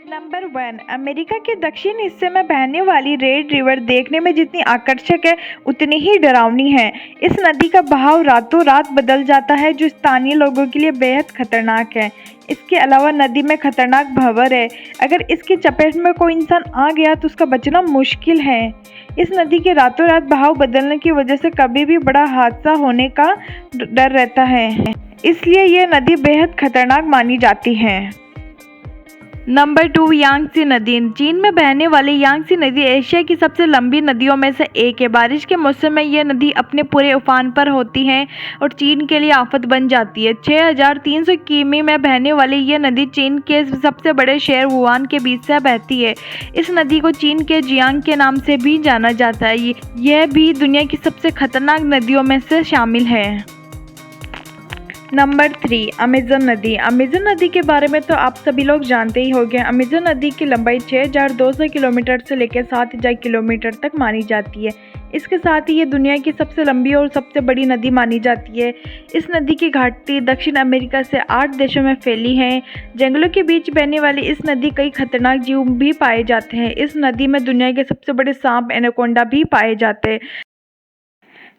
Number 1। America के दक्षिण हिस्से में बहने वाली रेड रिवर देखने में जितनी आकर्षक है उतनी ही डरावनी है। इस नदी का बहाव रातों रात बदल जाता है, जो स्थानीय लोगों के लिए बेहद खतरनाक है। इसके अलावा नदी में खतरनाक भंवर है। अगर इसकी चपेट में कोई इंसान आ गया तो उसका बचना मुश्किल है। इस नदी के रातों रात बहाव बदलने की वजह से कभी भी बड़ा हादसा होने का डर रहता है, इसलिए यह नदी बेहद खतरनाक मानी जाती है। नंबर 2। यांगत्से नदी। चीन में बहने वाली यांगत्से नदी एशिया की सबसे लंबी नदियों में से एक है। बारिश के मौसम में यह नदी अपने पूरे उफान पर होती है और चीन के लिए आफत बन जाती है। 6300 किमी में बहने वाली यह नदी चीन के सबसे बड़े शहर वुहान के बीच से बहती है। इस नदी को चीन के जियांग के नाम से भी जाना जाता है। यह भी दुनिया की सबसे खतरनाक नदियों में से शामिल है। नंबर 3। अमेज़न नदी। अमेज़न नदी के बारे में तो आप सभी लोग जानते ही होंगे। अमेज़न नदी की लंबाई 6200 किलोमीटर से लेकर 7000 किलोमीटर तक मानी जाती है। इसके साथ ही ये दुनिया की सबसे लंबी और सबसे बड़ी नदी मानी जाती है। इस नदी की घाटी दक्षिण अमेरिका से 8 देशों में फैली है। जंगलों के बीच बहने वाली इस नदी कई खतरनाक जीव भी पाए जाते हैं। इस नदी में दुनिया के सबसे बड़े सांप एनाकोंडा भी पाए जाते हैं।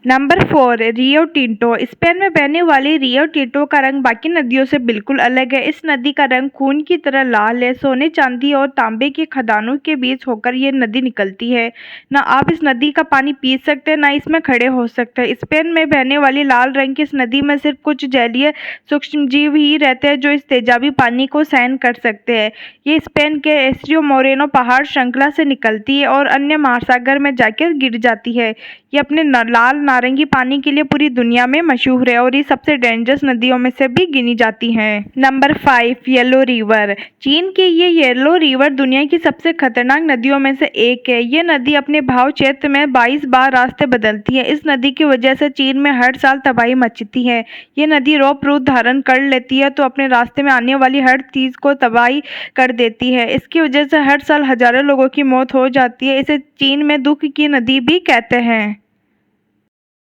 नंबर 4। Rio Tinto. स्पेन में बहने वाली रियो टिंटो का रंग बाकी नदियों से बिल्कुल अलग है। इस नदी का रंग खून की तरह लाल है। सोने, चांदी और तांबे की खदानों के बीच होकर ये नदी निकलती है। ना आप इस नदी का पानी पी सकते हैं, ना इसमें खड़े हो सकते हैं। स्पेन में बहने वाली लाल रंग की इस नदी में सिर्फ कुछ जलीय सूक्ष्मजीव ही रहते हैं जो इस तेजाबी पानी को सहन कर सकते हैं। ये स्पेन के एस्ट्रियो मोरेनो पहाड़ श्रृंखला से निकलती है और अन्य महासागर में जाकर गिर जाती है। ये अपने लाल नारंगी पानी के लिए पूरी दुनिया में मशहूर है और ये सबसे डेंजरस नदियों में से भी गिनी जाती हैं। नंबर 5। Yellow river. चीन की ये येलो रिवर दुनिया की सबसे खतरनाक नदियों में से एक है। ये नदी अपने बहाव क्षेत्र में 22 बार रास्ते बदलती है। इस नदी की वजह से चीन में हर साल तबाही मचती है। ये नदी रौद्र रूप धारण कर लेती है तो अपने रास्ते में आने वाली हर चीज को तबाही कर देती है। इसकी वजह से हर साल हजारों लोगों की मौत हो जाती है। इसे चीन में दुख की नदी भी कहते हैं।